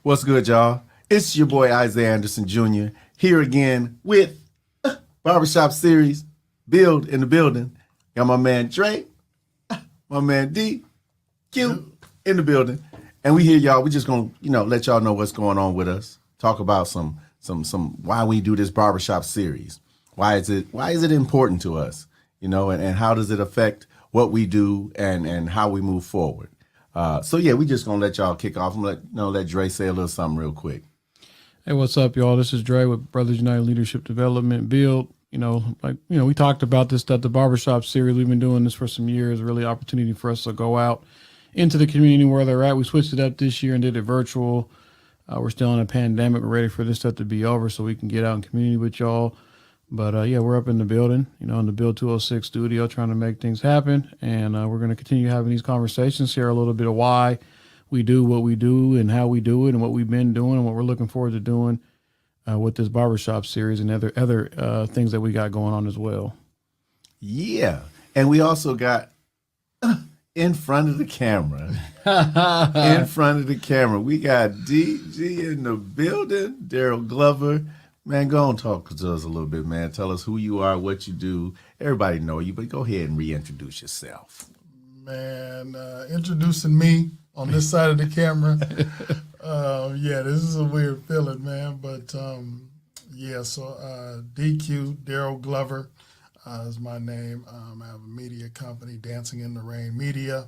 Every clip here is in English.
What's good, y'all? It's your boy Isiah Anderson Jr. here again with Barbershop Series, Build in the building. Got my man Dré, my man DQ in the building. And we here, y'all. We just gonna, let y'all know what's going on with us. Talk about some why we do this barbershop series. Why is it important to us? And how does it affect what we do and how we move forward? So yeah, we just gonna let y'all kick off and let Dré say a little something real quick. Hey, what's up, y'all? This is Dré with Brothers United Leadership Development Build. We talked about this at the Barbershop Series. We've been doing this for some years. Really opportunity for us to go out into the community where they're at. We switched it up this year and did it virtual. We're still in a pandemic. We're ready for this stuff to be over so we can get out in community with y'all. But yeah, we're up in the building, in the Build 206 studio trying to make things happen. And we're going to continue having these conversations, share a little bit of why we do what we do and how we do it and what we've been doing and what we're looking forward to doing with this barbershop series and other things that we got going on as well. Yeah. And we also got in front of the camera, we got DG in the building, Darryl Glover. Man, go and talk to us a little bit, man. Tell us who you are, what you do. Everybody know you, but go ahead and reintroduce yourself. Man, introducing me on this side of the camera. Yeah, this is a weird feeling, man. But DQ, Darryl Glover is my name. I have a media company, Dancing in the Rain Media.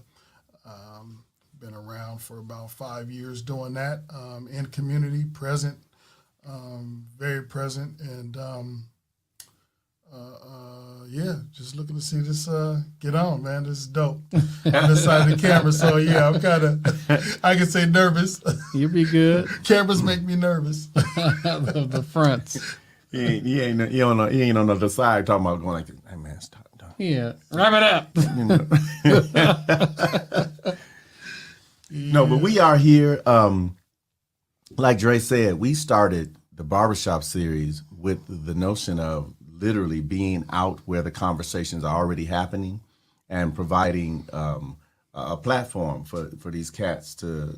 Been around for about 5 years doing that. In community, present. Very present, and just looking to see this get on, man. This is dope on this side of the camera. So yeah, I'm kind of, I can say nervous. You'll be good. Cameras make me nervous. the fronts. He ain't on the other side talking about going like, hey man, stop. Yeah, wrap it up. No, but we are here. Like Dré said, we started the Barbershop Series with the notion of literally being out where the conversations are already happening and providing a platform for these cats to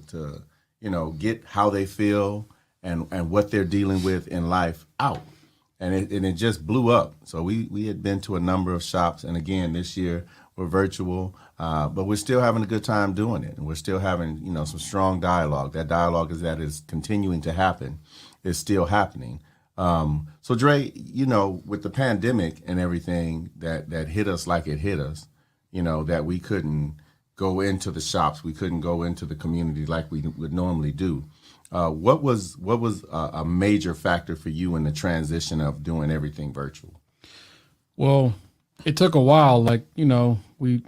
get how they feel and what they're dealing with in life out. And it just blew up. So we had been to a number of shops. And again, this year we're virtual, but we're still having a good time doing it. And we're still having, some strong dialogue. That dialogue is continuing to happen. It's still happening. So Dré, with the pandemic and everything that hit us like it hit us, that we couldn't go into the shops, we couldn't go into the community like we would normally do. What was a major factor for you in the transition of doing everything virtual? Well, it took a while. We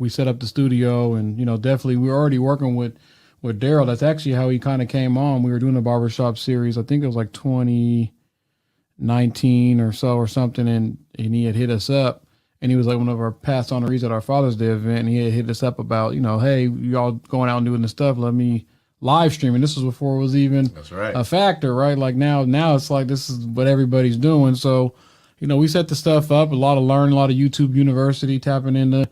set up the studio and, definitely we were already working with Darryl. That's actually how he kind of came on. We were doing the barbershop series. I think it was like 2019 or so or something. And he had hit us up and he was like one of our past honorees at our Father's Day event. And he had hit us up about, hey, y'all going out and doing this stuff. Let me live stream. And this was before it was even a factor, right? Like now it's like, this is what everybody's doing. So, we set the stuff up, a lot of learning, a lot of YouTube University, tapping into,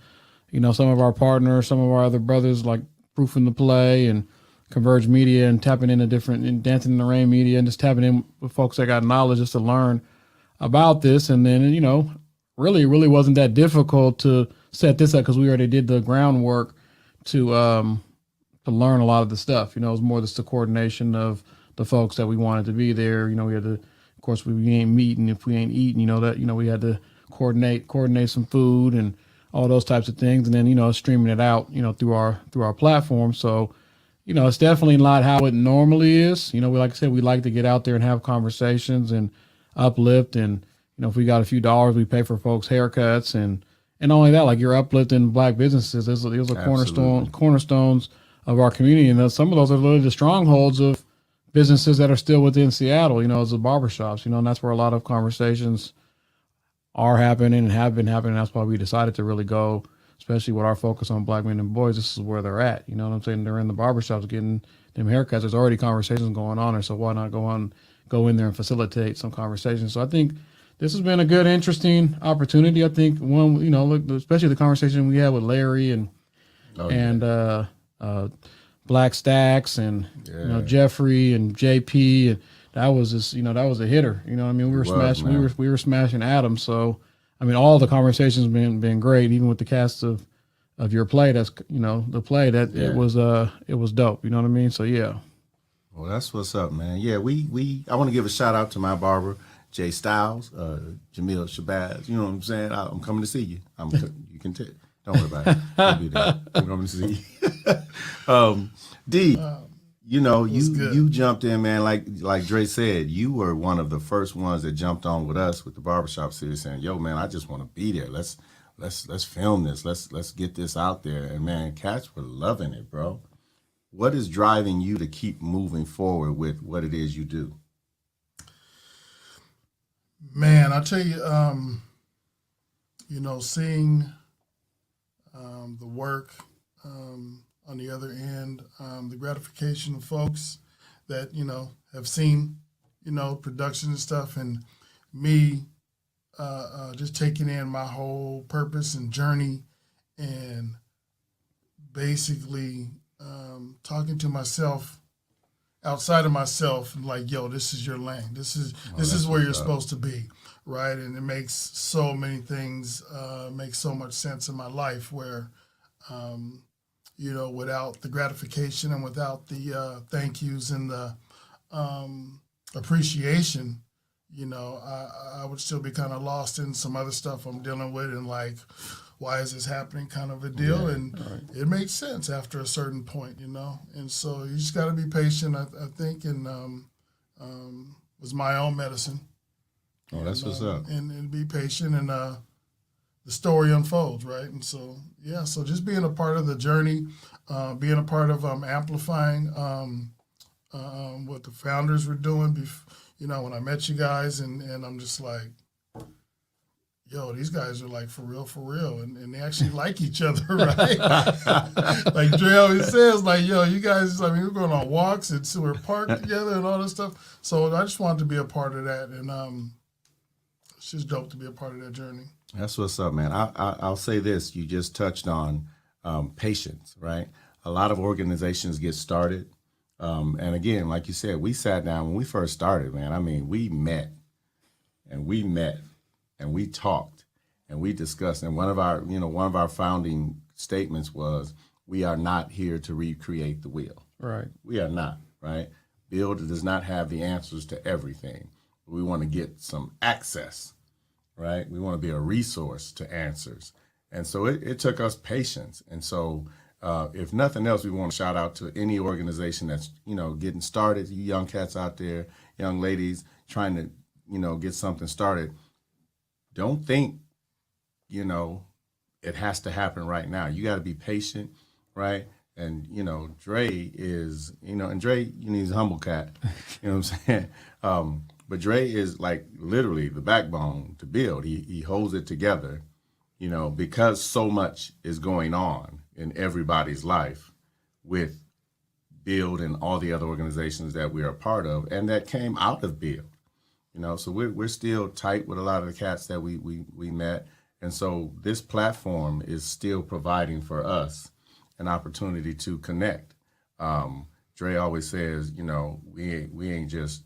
some of our partners, some of our other brothers like Proof in the Play and Converge Media and tapping into different Dancing in the Rain Media and just tapping in with folks that got knowledge just to learn about this. And then, really wasn't that difficult to set this up because we already did the groundwork to learn a lot of the stuff. It was more just the coordination of the folks that we wanted to be there. We had to, of course, we ain't meeting if we ain't eating, we had to coordinate some food and all those types of things. And then, streaming it out, through our platform. So, it's definitely not how it normally is. Like I said, we like to get out there and have conversations and uplift. And, if we got a few dollars, we pay for folks' haircuts and not only that, like you're uplifting Black businesses. Those are cornerstones of our community. And some of those are literally the strongholds of businesses that are still within Seattle, as the barbershops, and that's where a lot of conversations are happening and have been happening. That's why we decided to really go, especially with our focus on Black men and boys. This is where they're at. You know what I'm saying? They're in the barbershops getting them haircuts. There's already conversations going on there. So why not go in there and facilitate some conversations? So I think this has been a good, interesting opportunity. I think especially the conversation we had with Larry and Black Stacks and Jeffrey and JP, and that was just that was a hitter. You know what I mean? We were smashing we were smashing atoms. So I mean, all the conversations been great, even with the cast of your play. That's the play that it was dope. You know what I mean? So yeah. Well, that's what's up, man. Yeah, I want to give a shout out to my barber, Jay Styles, Jamil Shabazz. You know what I'm saying? I'm coming to see you. You can tell. Don't worry about it. I'll be there. I'm coming to see you. D, you jumped in, man. Like Dré said, you were one of the first ones that jumped on with us with the Barbershop Series, saying, "Yo, man, I just want to be there. Let's film this. Let's get this out there." And man, cats were loving it, bro. What is driving you to keep moving forward with what it is you do? Man, I'll tell you, seeing the work on the other end, the gratification of folks that, have seen, production and stuff, and me just taking in my whole purpose and journey and basically talking to myself outside of myself and like, yo, this is your lane. This is where you're supposed to be, right? And it makes so many things make so much sense in my life where, without the gratification and without the thank yous and the appreciation, I would still be kind of lost in some other stuff I'm dealing with and like, why is this happening kind of a deal? And it makes sense after a certain point, And so you just got to be patient, I think, and was my own medicine. Oh, that's what's up. And be patient, and the story unfolds, right? And so, so just being a part of the journey, being a part of amplifying what the founders were doing, when I met you guys, and I'm just like, yo, these guys are like for real, and they actually like each other, right? Like Dré always says, like, yo, you guys, we're going on walks and so we're parked together and all this stuff. So I just wanted to be a part of that, and it's just dope to be a part of that journey. That's what's up, man. I'll say this: you just touched on patience, right? A lot of organizations get started, and again, like you said, we sat down when we first started, man. I mean, we met. And we talked and we discussed. And one of our founding statements was, we are not here to recreate the wheel. Right. We are not, right? BUILD does not have the answers to everything. We want to get some access, right? We want to be a resource to answers. And so it took us patience. And so if nothing else, we want to shout out to any organization that's, getting started, you young cats out there, young ladies trying to, get something started. Don't think, it has to happen right now. You got to be patient, right? And, Dré is, and Dré, he's a humble cat, you know what I'm saying? But Dré is like literally the backbone to BUILD. He holds it together, because so much is going on in everybody's life with BUILD and all the other organizations that we are a part of and that came out of BUILD. So we're still tight with a lot of the cats that we met. And so this platform is still providing for us an opportunity to connect. Dré always says, we ain't just,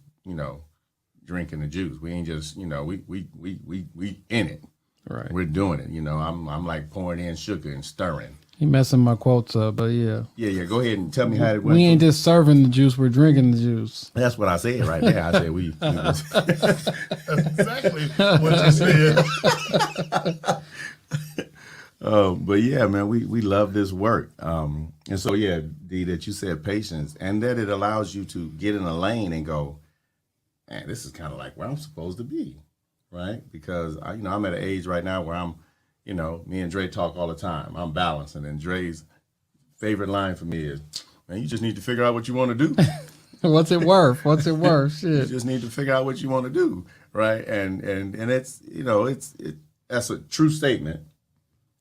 drinking the juice. We ain't just, we in it. Right. We're doing it. I'm like pouring in sugar and stirring. He messing my quotes up, but yeah. Yeah. Go ahead and tell me how it went. We ain't just serving the juice; we're drinking the juice. That's what I said right there. I said we That's exactly what you said. But yeah, man, we love this work. And so yeah, D, that you said patience, and that it allows you to get in a lane and go, man, this is kind of like where I'm supposed to be, right? Because I'm at an age right now where I'm. Me and Dré talk all the time. I'm balanced. And then Dre's favorite line for me is, man, you just need to figure out what you want to do. What's it worth? What's it worth? Shit. You just need to figure out what you want to do, right? And it's, that's a true statement.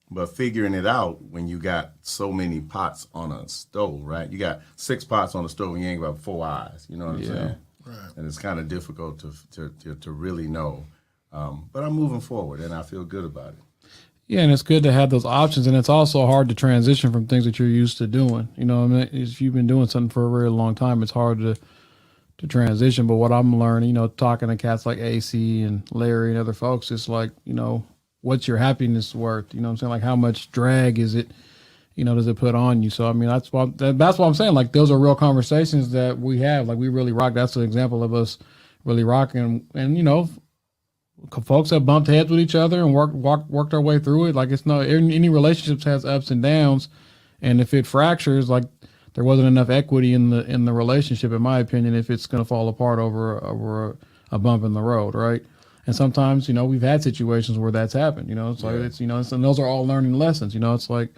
But figuring it out when you got so many pots on a stove, right? You got 6 pots on the stove and you ain't got 4 eyes. You know what I'm saying? Right. And it's kind of difficult to really know. But I'm moving forward and I feel good about it. Yeah, and it's good to have those options, and it's also hard to transition from things that you're used to doing. You know, what I mean, if you've been doing something for a very long time, it's hard to transition. But what I'm learning, talking to cats like AC and Larry and other folks, it's like, what's your happiness worth? You know what I'm saying? Like, how much drag is it? Does it put on you? So, I mean, that's what I'm saying. Like, those are real conversations that we have. Like, we really rock. That's an example of us really rocking. And folks have bumped heads with each other and worked our way through it. Like, it's no, any relationships has ups and downs. And if it fractures, like, there wasn't enough equity in the relationship, in my opinion, if it's going to fall apart over a bump in the road. Right. And sometimes, we've had situations where that's happened, it's like, and those are all learning lessons. It's like,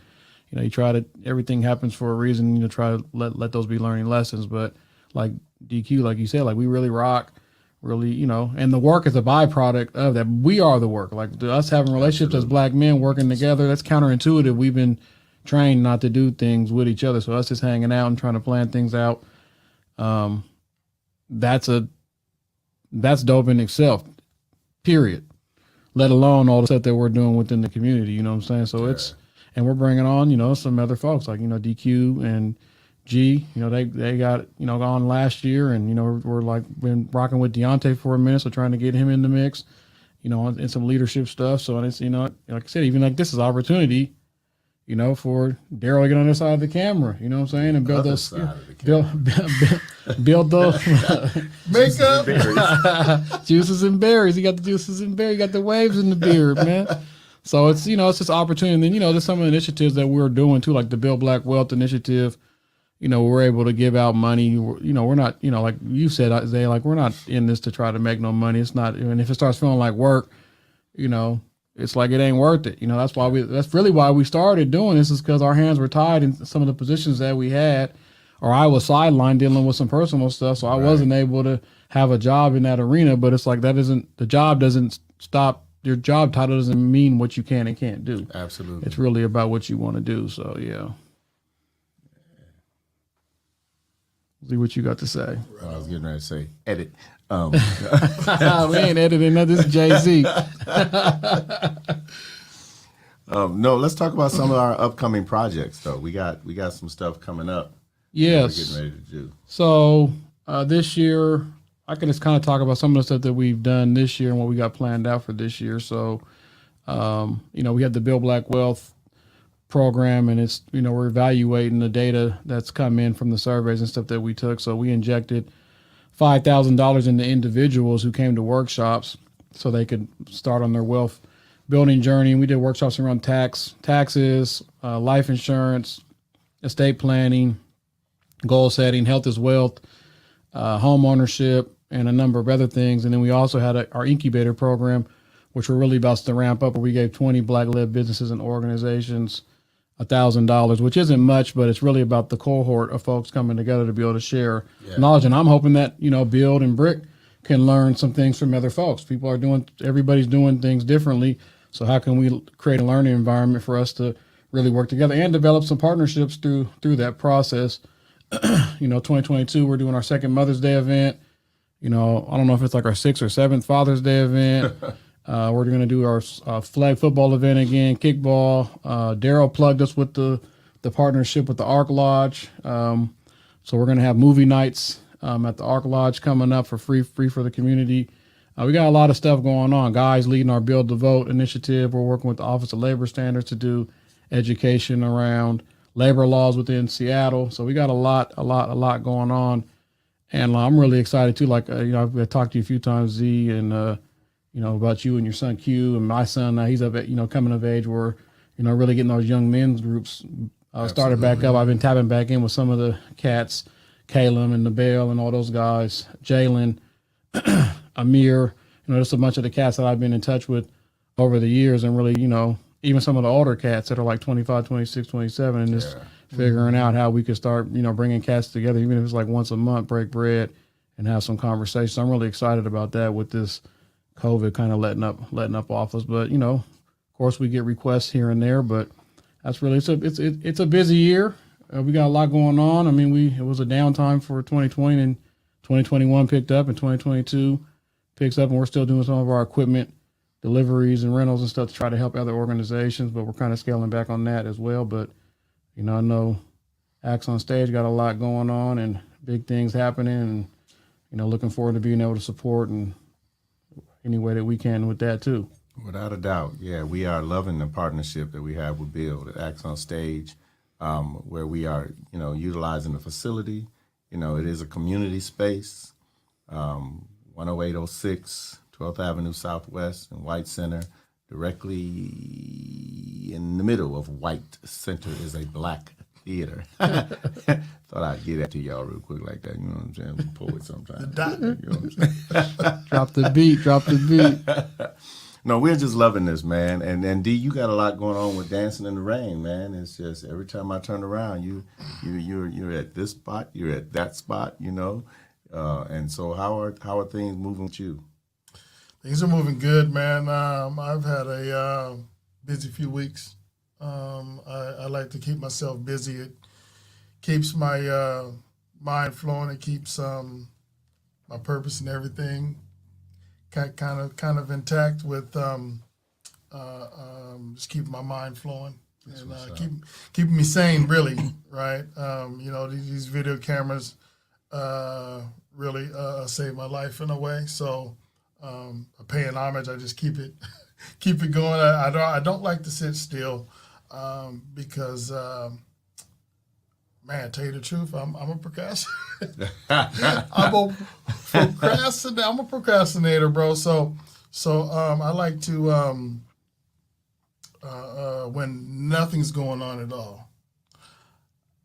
you try to, everything happens for a reason, try to let those be learning lessons. But like DQ, like you said, like, we really rock, really, and the work is a byproduct of that. We are the work. Like, us having relationships as Black men working together, that's counterintuitive. We've been trained not to do things with each other. So us just hanging out and trying to plan things out, that's dope in itself, period. Let alone all the stuff that we're doing within the community, you know what I'm saying? So it's, and we're bringing on, some other folks like, DQ and G, they got, on last year, and, we're like been rocking with Deontay for a minute. So trying to get him in the mix, in some leadership stuff. So it's, like I said, even like this is opportunity, for Darryl to get on this side of the camera, you know what I'm saying? And build those, build those Makeup, juices and berries. He got the juices and berries, he got the waves in the beard, man. So it's, it's just opportunity. And then, there's some of the initiatives that we're doing too, like the Build Black Wealth initiative. We're able to give out money. We're not, like you said, Isaiah, like, we're not in this to try to make no money. It's not, and if it starts feeling like work, it's like, it ain't worth it. That's really why we started doing this, is because our hands were tied in some of the positions that we had, or I was sidelined dealing with some personal stuff. So I wasn't able to have a job in that arena. But it's like, the job doesn't stop. Your job title doesn't mean what you can and can't do. Absolutely. It's really about what you want to do. So, yeah. See what you got to say. I was getting ready to say, edit. We ain't editing that. This is Jay-Z. No, let's talk about some of our upcoming projects, though. We got some stuff coming up. Yes. We're getting ready to do. So this year, I can just kind of talk about some of the stuff that we've done this year and what we got planned out for this year. So, we had the Build Black Wealth program, and it's, we're evaluating the data that's come in from the surveys and stuff that we took. So we injected $5,000 into individuals who came to workshops so they could start on their wealth building journey. And we did workshops around taxes, life insurance, estate planning, goal setting, health is wealth, home ownership, and a number of other things. And then we also had our incubator program, which we're really about to ramp up, where we gave 20 Black-led businesses and organizations $1,000, which isn't much, but it's really about the cohort of folks coming together to be able to share knowledge. And I'm hoping that, Build and Brick can learn some things from other folks. Everybody's doing things differently. So how can we create a learning environment for us to really work together and develop some partnerships through that process? 2022, we're doing our second Mother's Day event. I don't know if it's like our 6th or 7th Father's Day event. We're going to do our flag football event again, kickball. Darryl plugged us with the partnership with the Ark Lodge. So we're going to have movie nights at the Ark Lodge coming up for free for the community. We got a lot of stuff going on. Guys leading our Build to Vote initiative. We're working with the Office of Labor Standards to do education around labor laws within Seattle. So we got a lot going on. And I'm really excited too. Like, I've talked to you a few times, Z, and, about you and your son Q, and my son, now he's up at, coming of age where, really getting those young men's groups started back up. I've been tapping back in with some of the cats, Caleb and Nabel and all those guys, Jalen, Amir, just a bunch of the cats that I've been in touch with over the years, and really, even some of the older cats that are like 25, 26, 27, and just figuring out how we could start, bringing cats together, even if it's like once a month, break bread and have some conversations. I'm really excited about that with this COVID kind of letting up off us. But, of course we get requests here and there, but that's really, it's a busy year. We got a lot going on. I mean, it was a downtime for 2020, and 2021 picked up, and 2022 picks up, and we're still doing some of our equipment deliveries and rentals and stuff to try to help other organizations, but we're kind of scaling back on that as well. But, I know Acts on Stage got a lot going on and big things happening, and, looking forward to being able to support in any way that we can with that too. Without a doubt, yeah, we are loving the partnership that we have with BUILD at Acts on Stage, where we are, utilizing the facility. It is a community space, 10806 12th Avenue Southwest in White Center. Directly in the middle of White Center is a black theater. Thought I'd get that to y'all real quick like that. You know what I'm saying? I'm a poet sometimes. You know what I'm saying? Drop the beat. No, we're just loving this, man. And D, you got a lot going on with Dancing in the Rain, man. It's just every time I turn around, you're at this spot, you're at that spot, And so how are things moving with you? Things are moving good, man. I've had a busy few weeks. I like to keep myself busy. It keeps my mind flowing. It keeps my purpose and everything kind of intact with just keeping my mind flowing and keeping me sane, really, right? These video cameras really saved my life in a way. So paying homage, I just keep it going. I don't like to sit still because. Man, tell you the truth, I'm a procrastinator. I'm a procrastinator, bro. So I like to when nothing's going on at all,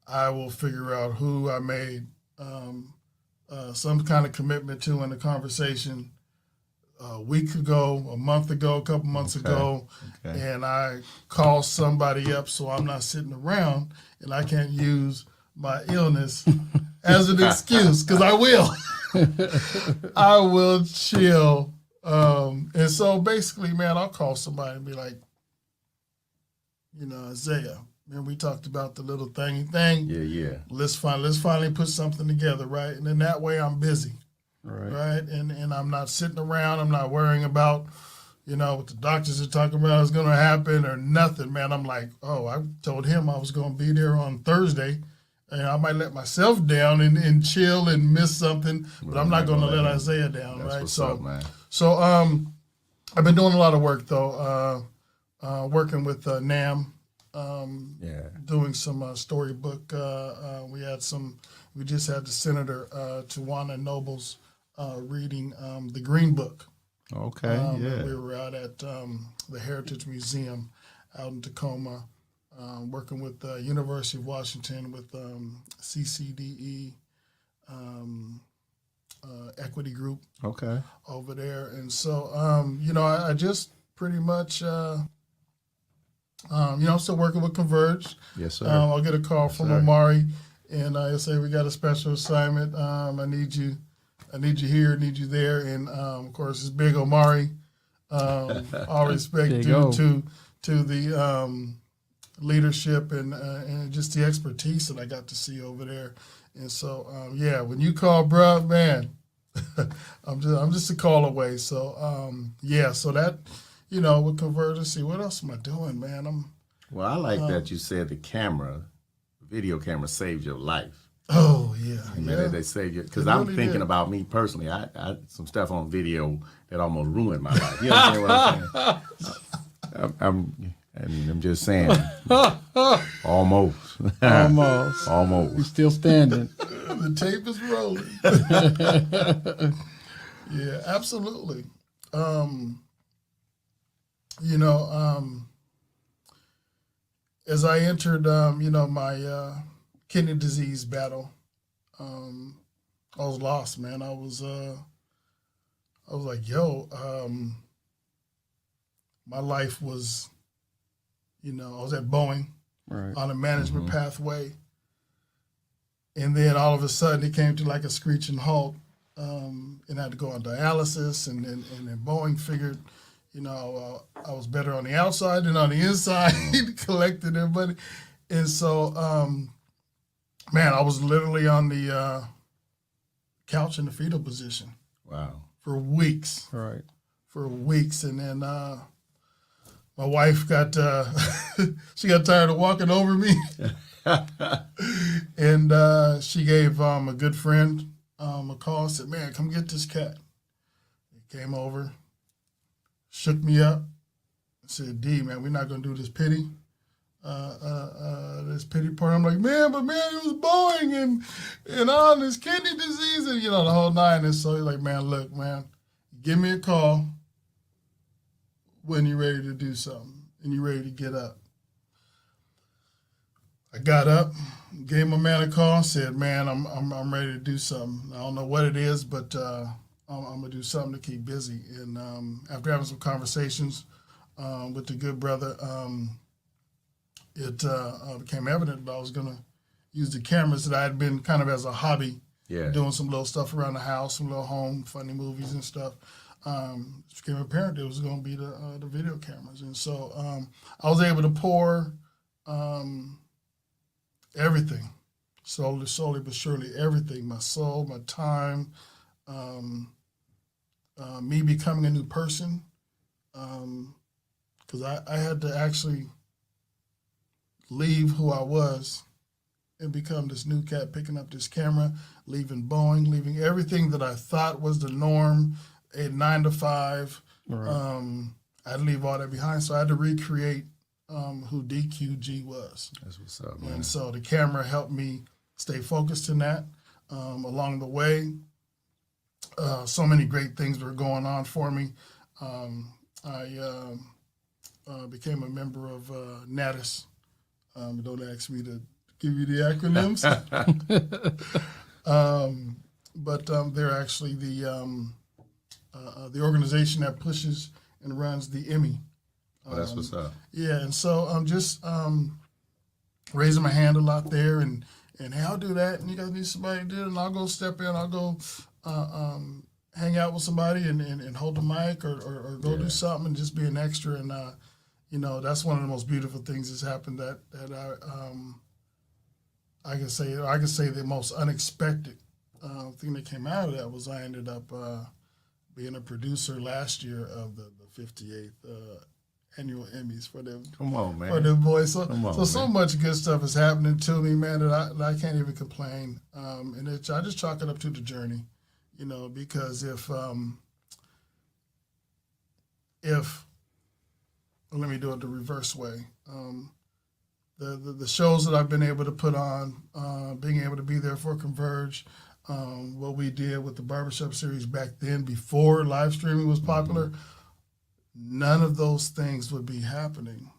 I will figure out who I made some kind of commitment to in the conversation a week ago, a month ago, a couple months ago, and I call somebody up so I'm not sitting around and I can't use my illness as an excuse, because I will. I will chill. And so basically, man, I'll call somebody and be like, Isiah, remember we talked about the little thing. Yeah. Let's finally put something together, right? And then that way I'm busy. Right. And I'm not sitting around. I'm not worrying about, what the doctors are talking about is going to happen or nothing, man. I'm like, I told him I was going to be there on Thursday, and I might let myself down and chill and miss something, but I'm not going to let Isiah down, That's right? What's So, up, man. so I've been doing a lot of work though, working with NAM, doing some storybook. We just had the Senator Tawana Nobles reading the Green Book. Okay, yeah. We were out at the Heritage Museum out in Tacoma, working with the University of Washington with CCDE Equity Group. Okay. Over there. And so, I just pretty much, I'm still working with Converge. Yes, sir. I'll get a call from Omari, and I'll say, we got a special assignment. I need you here, need you there. And, of course, it's big Omari. All respect due to the leadership and just the expertise that I got to see over there. And so, when you call, bruh, man, I'm just a call away. So, so that, with Convergency, what else am I doing, man? Well, I like that you said the video camera saved your life. Oh, yeah. They saved you. Because I'm thinking about me personally. I had some stuff on video that almost ruined my life. You understand what I'm saying? I'm just saying. Almost. Almost. We're still standing. The tape is rolling. Yeah, absolutely. As I entered, my kidney disease battle, I was lost, man. I was like, my life was, I was at Boeing on a management pathway. And then all of a sudden it came to like a screeching halt, and I had to go on dialysis. And then Boeing figured, I was better on the outside than on the inside, collected everybody. And so, man, I was literally on the couch in the fetal position. Wow. For weeks. Right. for weeks, and then my wife got she got tired of walking over me, and she gave a good friend a call. Said, "Man, come get this cat." He came over, shook me up, said, "D, man, we're not gonna do this pity part." I'm like, man, it was Boeing and all this kidney disease and the whole nine. And so he's like, man, look, man, give me a call when you're ready to do something and you're ready to get up. I got up, gave my man a call, said, man, I'm ready to do something. I don't know what it is, but I'm gonna do something to keep busy. And after having some conversations with the good brother, it became evident that I was going to use the cameras that I had been kind of as a hobby, doing some little stuff around the house, some little home, funny movies and stuff. It became apparent it was going to be the video cameras. And so I was able to pour everything, slowly but surely, everything, my soul, my time, me becoming a new person, because I had to actually leave who I was and become this new cat, picking up this camera, leaving Boeing, leaving everything that I thought was the norm, a 9 to 5. Right. I had to leave all that behind, so I had to recreate who DQG was. That's what's up, man. And so the camera helped me stay focused in that. Along the way, so many great things were going on for me. I became a member of NATIS. Don't ask me to give you the acronyms. But they're actually the organization that pushes and runs the Emmy. That's what's up. Yeah, and so I'm just raising my hand a lot there, and hey, I'll do that, and you guys need somebody to do it, and I'll go step in, I'll go hang out with somebody and hold the mic or go do something and just be an extra. And that's one of the most beautiful things that's happened that I can say the most unexpected thing that came out of that was I ended up being a producer last year of the 58th annual Emmys for them. Come on, man. For them boys. So man. Much good stuff is happening to me, man, that I can't even complain. And I just chalk it up to the journey, because if let me do it the reverse way. The shows that I've been able to put on, being able to be there for Converge, what we did with the Barbershop Series back then before live streaming was popular, none of those things would be happening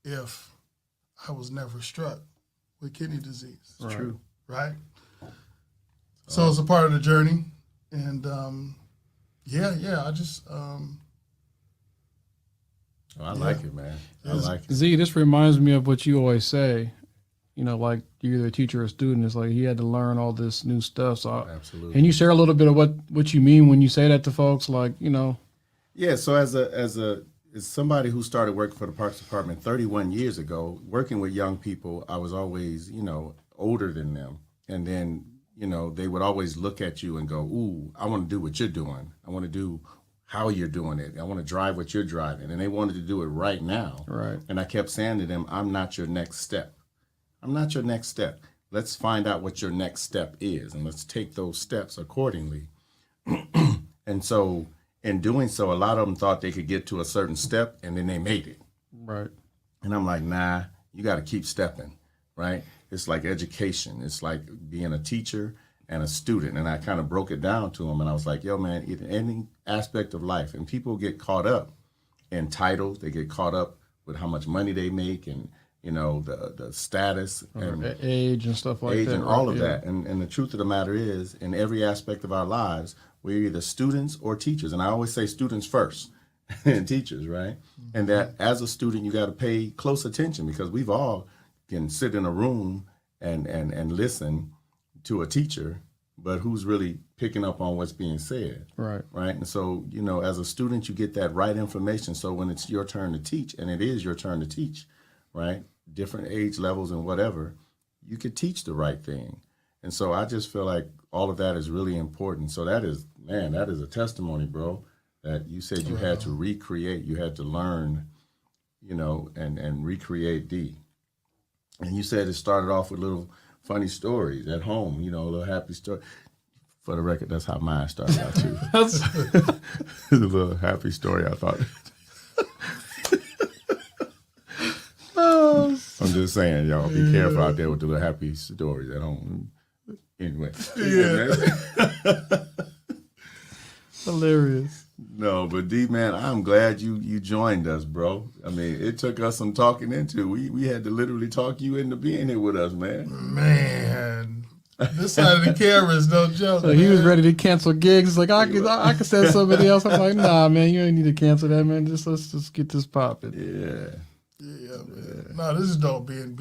if I was never struck with kidney disease. It's true. Right? So it's a part of the journey. And I just... I like it, man. I like it. Z, this reminds me of what you always say. Like you're either a teacher or a student. It's like he had to learn all this new stuff. So absolutely. Can you share a little bit of what you mean when you say that to folks? Like, Yeah. So as somebody who started working for the Parks Department 31 years ago, working with young people, I was always, older than them. And then, they would always look at you and go, ooh, I want to do what you're doing. I want to do how you're doing it. I want to drive what you're driving. And they wanted to do it right now. Right. And I kept saying to them, I'm not your next step. I'm not your next step. Let's find out what your next step is, and let's take those steps accordingly. And so in doing so, a lot of them thought they could get to a certain step, and then they made it. Right. And I'm like, nah, you got to keep stepping, right? It's like education. It's like being a teacher and a student. And I kind of broke it down to them, and I was like, yo, man, in any aspect of life, and people get caught up in titles, they get caught up with how much money they make and, the status and age and stuff like that. Age and all of that. And the truth of the matter is, in every aspect of our lives, we're either students or teachers. And I always say students first and teachers, right? Mm-hmm. And that as a student, you got to pay close attention, because we've all can sit in a room and listen to a teacher, but who's really picking up on what's being said? Right. Right. And so, as a student, you get that right information. So when it's your turn to teach, and it is your turn to teach, right? Different age levels and whatever, you could teach the right thing. And so I just feel like all of that is really important. So that is a testimony, bro. that you said you had to recreate, you had to learn, you know, and recreate D. And you said it started off with little funny stories at home, you know, a little happy story. For the record, that's how mine started out too. A little happy story, I thought. I'm just saying, y'all, be careful out there with the little happy stories at home. Anyway. Hilarious. No, but D, man, I'm glad you joined us, bro. I mean, it took us some talking into. We had to literally talk you into being here with us, man. Man, this side of the camera is no joke. So he was ready to cancel gigs. Like I could send somebody else. I'm like, nah, man, you ain't need to cancel that, man. Let's just get this popping. Yeah, man. No, this is dope being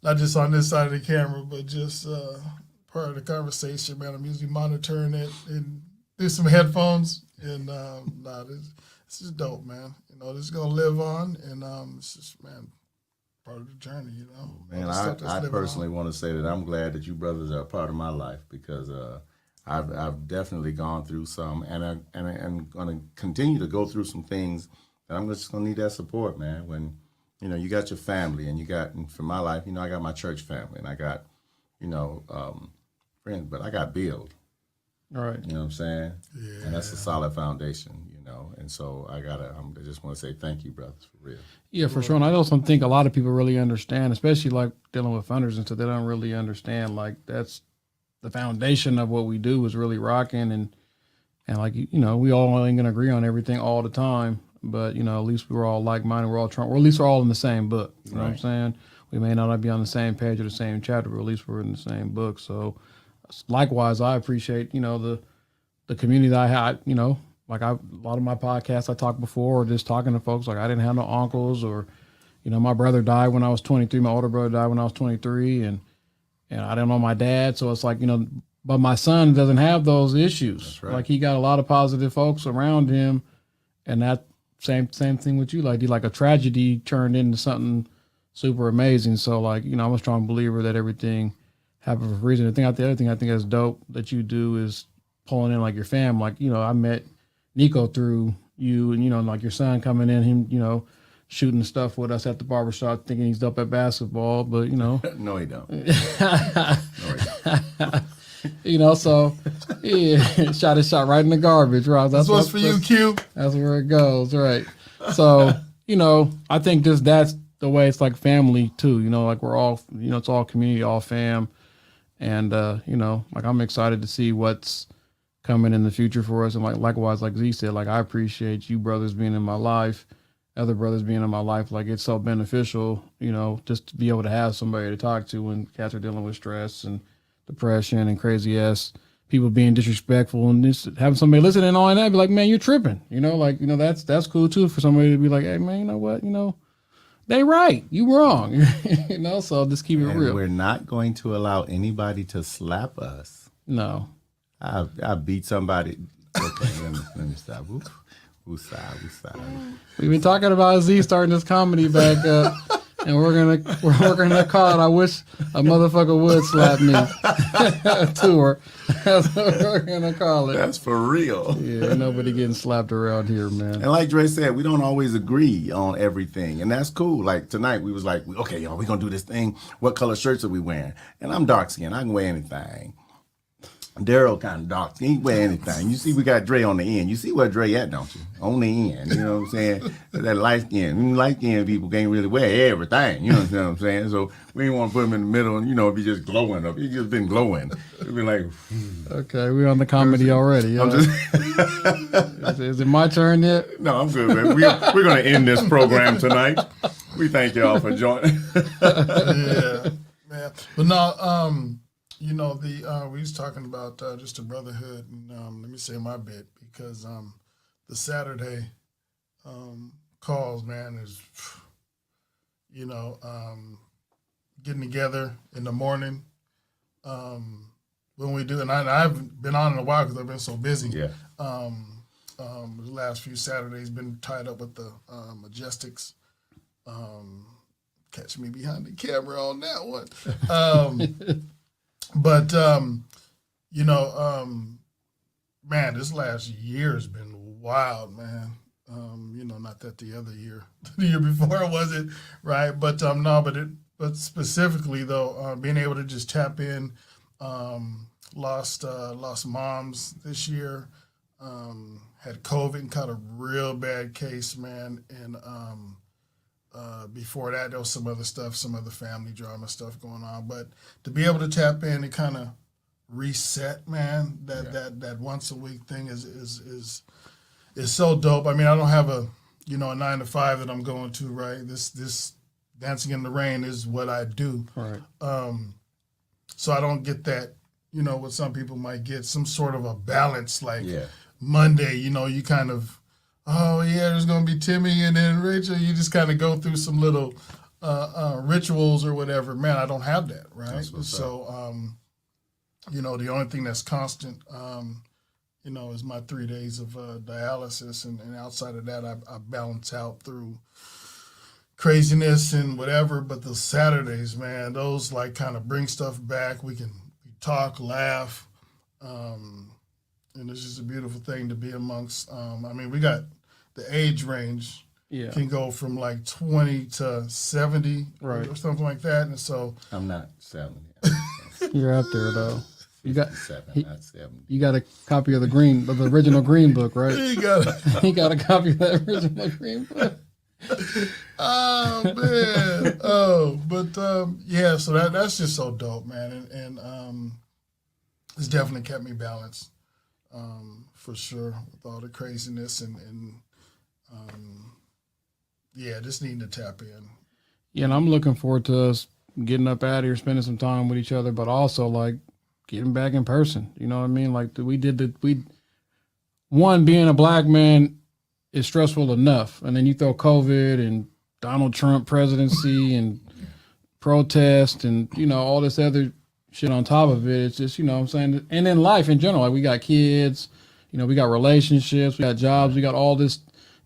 not just on this side of the camera, but just part of the conversation, man. I'm usually monitoring it and through some headphones, and this is dope, man. You know, this is gonna live on, and it's just, man, part of the journey, you know. Man, I personally want to say that I'm glad that you brothers are a part of my life, because I've definitely gone through some, and I'm going to continue to go through some things that I'm just going to need that support, man. When, you know, you got your family, and for my life, you know, I got my church family, and I got, you know, friends, but I got BUILD. All right. You know what I'm saying? Yeah. And that's a solid foundation, you know. And so I just want to say thank you, brothers, for real. Yeah, for sure. And I also think a lot of people really understand, especially like dealing with funders and stuff, they don't really understand, like, that's the foundation of what we do is really rocking. And like, you know, we all ain't going to agree on everything all the time, but, you know, at least we're all like-minded. We're all trying, or at least we're all in the same book. You know what I'm saying? We may not be on the same page or the same chapter, but at least we're in the same book. So likewise, I appreciate, you know, the community that I had, you know, like a lot of my podcasts I talked before, or just talking to folks, like I didn't have no uncles, or, you know, my brother died when I was 23. My older brother died when I was 23, and I didn't know my dad. So it's like, you know, but my son doesn't have those issues. That's right. Like he got a lot of positive folks around him, and that same thing with you. Like a tragedy turned into something super amazing. So like, you know, I'm a strong believer that everything happens for a reason. The other thing I think is dope that you do is pulling in like your fam. Like, you know, I met Nico through you, and, you know, like your son coming in, him, you know, shooting stuff with us at the barbershop, thinking he's dope at basketball, but, you know. No, he don't. No, he don't. You know, so, yeah, shot right in the garbage, right? That's what's for you, Q. That's where it goes, right? So, you know, I think just that's the way it's like family, too. You know, like we're all, you know, it's all community, all fam. And, you know, like I'm excited to see what's coming in the future for us. And like likewise, like Z said, like I appreciate you brothers being in my life, other brothers being in my life. Like it's so beneficial, you know, just to be able to have somebody to talk to when cats are dealing with stress and depression and crazy ass people being disrespectful, and just having somebody listening on that, be like, man, you're tripping. You know, like, you know, that's cool too, for somebody to be like, hey man, you know what, you know, they right, you wrong. You know, so just keep it real. We're not going to allow anybody to slap us. No. I beat somebody. Okay, let me stop. Woosah. We've been talking about Z starting this comedy back up, and we're gonna call it I wish a motherfucker would slap me tour. That's what we're gonna call it. That's for real. Yeah, ain't nobody getting slapped around here, man. And like Dré said, we don't always agree on everything, and that's cool. Like tonight, we was like, okay, y'all, we gonna do this thing. What color shirts are we wearing? And I'm dark skinned. I can wear anything. Darryl kind of dark. He ain't wear anything. You see, we got Dré on the end. You see where Dré at, don't you? On the end. You know what I'm saying? That light skinned people can't really wear everything. You know what I'm saying? So we ain't want to put him in the middle and, you know, be just glowing up. He just been glowing. It'd be like, okay, we're on the comedy already. I'm just is it my turn yet? No, I'm good, man. We're going to end this program tonight. We thank y'all for joining. Yeah, man. But no, you know, we was talking about just the brotherhood, and let me say my bit, because the Saturday calls, man, is, you know, getting together in the morning when we do, and I haven't been on in a while because I've been so busy. Yeah. The last few Saturdays been tied up with the Majestics. Catch me behind the camera on that one. But, you know, man, this last year has been wild, man. Not that the other year, the year before it wasn't, right? But no, but specifically though, being able to just tap in, lost moms this year, had COVID and caught a real bad case, man, and before that there was some other stuff, some other family drama stuff going on, but to be able to tap in and kind of reset, man, that once a week thing is so dope. I mean, I don't have a 9 to 5 that I'm going to, right? This dancing in the rain is what I do. Right. So I don't get that, what some people might get, some sort of a balance, like Monday, you kind of, oh yeah, there's going to be Timmy and then Rachel. You just kind of go through some little rituals or whatever. Man, I don't have that, right? So, the only thing that's constant, is my 3 days of dialysis, and outside of that, I balance out through craziness and whatever. But the Saturdays, man, those like kind of bring stuff back. We talk, laugh, and it's just a beautiful thing to be amongst. We got the age range can go from like 20 to 70 or something like that, and so I'm not 70. You're out there though. You got 7, not 70. You got a copy of the original Green Book, right? he got He got a copy of that original Green Book. Oh man! So that's just so dope, man, and it's definitely kept me balanced, for sure, with all the craziness and just needing to tap in. Yeah, and I'm looking forward to us getting up out of here, spending some time with each other, but also like getting back in person. You know what I mean? Like being a black man is stressful enough, and then you throw COVID and Donald Trump presidency and protest and all this other shit on top of it. It's just what I'm saying, and in life in general, like we got kids, we got relationships, we got jobs, we got all this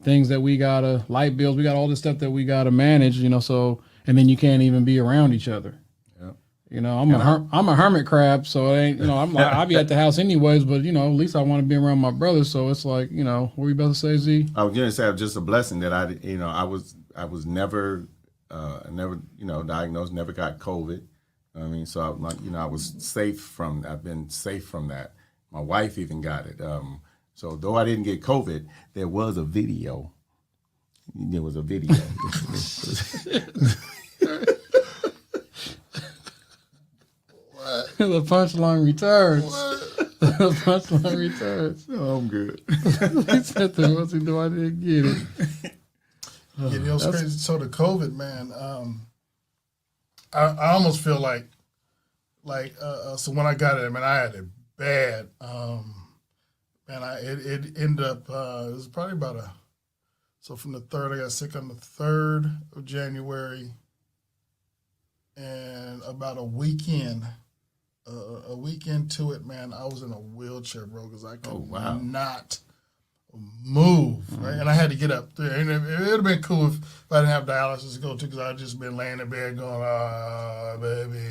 things that we gotta, light bills, we got all this stuff that we gotta manage. So, and then you can't even be around each other. I'm a hermit crab, so it ain't, I'll be at the house anyways, but, at least I want to be around my brothers. So it's like, what were you about to say, Z? I was going to say, just a blessing that I was never, diagnosed, never got COVID. So I was safe from, I've been safe from that. My wife even got it. So though I didn't get COVID, there was a video. The punchline returns. The punchline returns. No, I'm good. He said that once he knew I didn't get it. It's crazy. So the COVID, man, I almost feel like so when I got it, I had it bad. It ended up, it was probably so from the 3rd, I got sick on the 3rd of January, and about a weekend to it, man, I was in a wheelchair, bro, because I could not move, right? And I had to get up there. And it would have been cool if I didn't have dialysis to go to, because I'd just been laying in bed going, baby.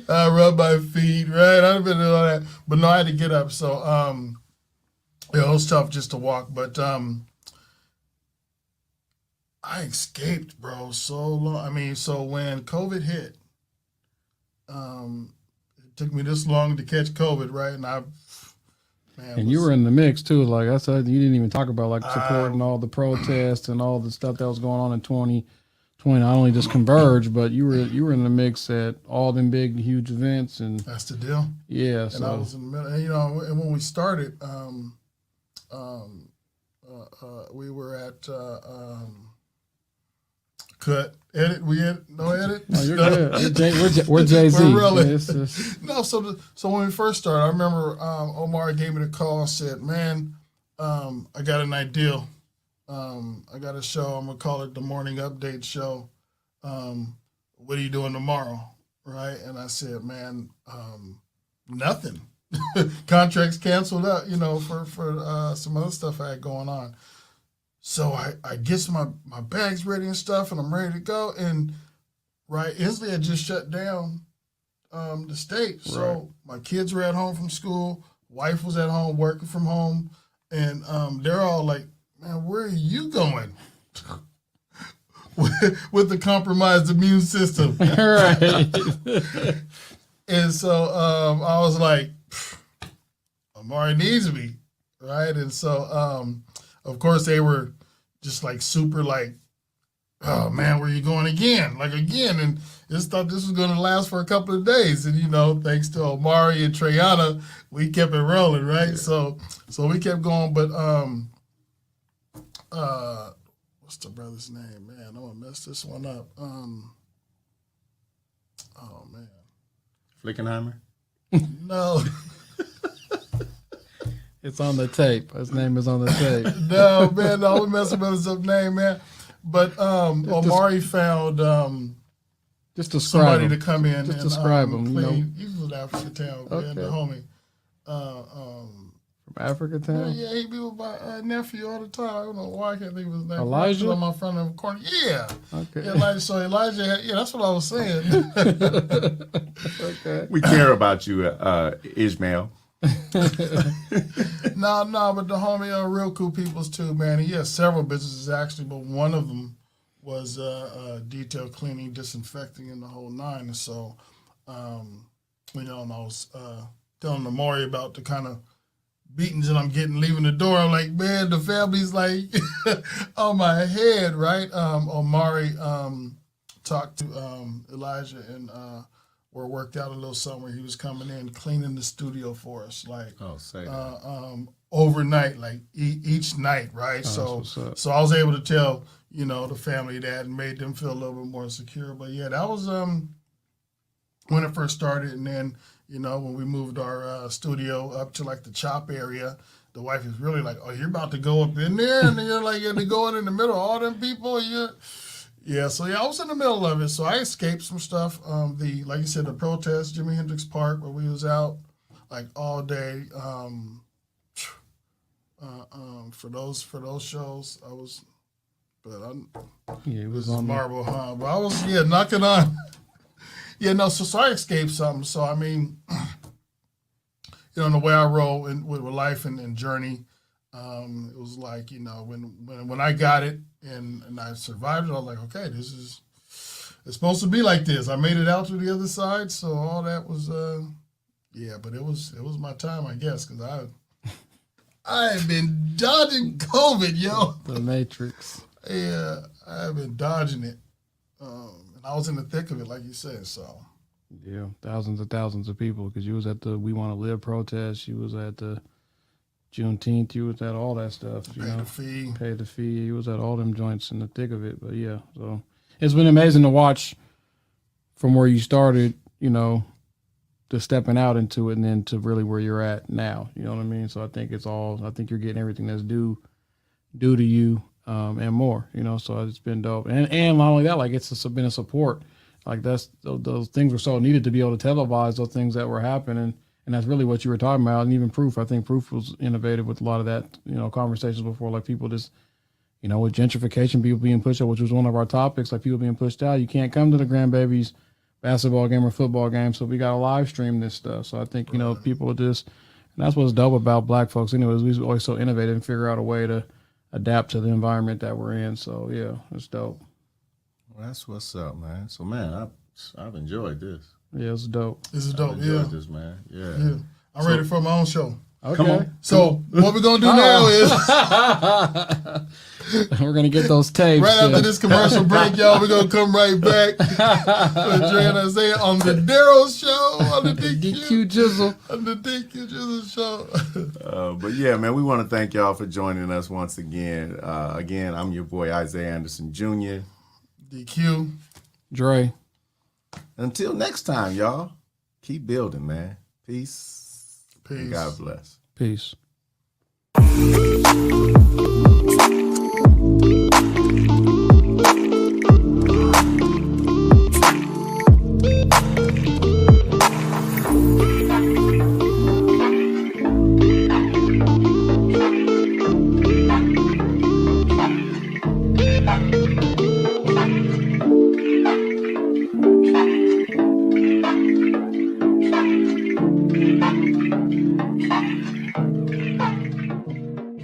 I rub my feet, right? I'd been doing all that. But no, I had to get up. So, it was tough just to walk. But I escaped, bro, so long. So when COVID hit, it took me this long to catch COVID, right? And you were in the mix too. Like I said, you didn't even talk about like supporting all the protests and all the stuff that was going on in 2020. Not only just Converge, but you were in the mix at all them big, huge events. And that's the deal. Yeah. And I was in the middle. And when we started, we were at cut. Edit? We edit? No edit? No, you're good. We're Jay-Z. We're really. No, so when we first started, I remember Omar gave me the call and said, man, I got an idea. I got a show. I'm going to call it the Morning Update Show. What are you doing tomorrow? Right? And I said, man, nothing. Contracts canceled out, for some other stuff I had going on. So I get my bags ready and stuff, and I'm ready to go. And instantly I just shut down the state. So my kids were at home from school. Wife was at home working from home, and they're all like, "Man, where are you going?" with the compromised immune system. Right. And so I was like, Amari needs me, right? And so, of course, they were just like super like, "Oh man, where you going again?" Like again, and just thought this was going to last for a couple of days. And thanks to Omari and Treyana, we kept it rolling, right? Yeah. So we kept going. But what's the brother's name? Man, I'm gonna mess this one up. Oh man, Flickenheimer. No. It's on the tape. His name is on the tape. No, man, no, we messing with his name, man. But Omari found just describe somebody him. to come in just and describe him. clean. He was in Africa Town, Okay. man, the homie. From Africa Town? Yeah, he be with my nephew all the time. I don't know why I can't think of his name. Elijah? On my front of the corner. Yeah. Okay. Yeah, Elijah, yeah, that's what I was saying. Okay. We care about you, Ishmael. No, but the homie are real cool peoples too, man. He has several businesses actually, but one of them was detail cleaning, disinfecting, and the whole nine. And so, and I was telling Amari about the kind of beatings that I'm getting leaving the door. I'm like, man, the family's like on my head, right? Omari talked to Elijah and were worked out a little something where he was coming in cleaning the studio for us, like overnight, like each night, right? So I was able to tell the family that and made them feel a little bit more secure. But yeah, that was when it first started, and then when we moved our studio up to like the chop area, the wife is really like, "Oh, you're about to go up in there, and then you're like, you're going in the middle of all them people." Yeah, so I was in the middle of it, so I escaped some stuff. Like you said, the protest, Jimi Hendrix Park, where we was out like all day. For those shows, I was, it was on Marble, huh? But I was knocking on. Yeah, no, so I escaped something. So I mean, the way I roll with life and journey. It was like, when I got it and I survived it, I was like, okay, it's supposed to be like this. I made it out to the other side, so all that was, but it was my time, I guess, because I have been dodging COVID, yo. The Matrix. Yeah, I have been dodging it, and I was in the thick of it, like you said, so. Yeah, thousands of people, because you was at the We Want to Live protest, you was at the Juneteenth, you was at all that stuff. Pay the fee. You was at all them joints in the thick of it. But yeah, so it's been amazing to watch from where you started, to stepping out into it and then to really where you're at now. You know what I mean? So I think I think you're getting everything that's due to you and more, so it's been dope. And not only that, like it's been a support. Like those things were so needed to be able to televise those things that were happening. And that's really what you were talking about. And even Proof, I think Proof was innovative with a lot of that, conversations before, like people just, with gentrification, people being pushed out, which was one of our topics, like people being pushed out. You can't come to the grandbabies basketball game or football game. So we got to live stream this stuff. So I think, people just, and that's what's dope about Black folks. Anyways, we're always so innovative and figure out a way to adapt to the environment that we're in. So yeah, it's dope. Well, that's what's up, man. So man, I've enjoyed this. Yeah, it's dope. This is dope. I've enjoyed this, man. Yeah. I'm ready for my own show. Okay. Come on. So what we're gonna do now is we're gonna get those tapes. Right after this commercial break, y'all, we're gonna come right back with Dré and Isiah on the Darryl Show on the DQ Jizzle. On the DQ Jizzle Show. But yeah, man, we want to thank y'all for joining us once again. Again, I'm your boy Isiah Anderson Jr. DQ. Dré. Until next time, y'all, keep building, man. Peace. And God bless. Peace.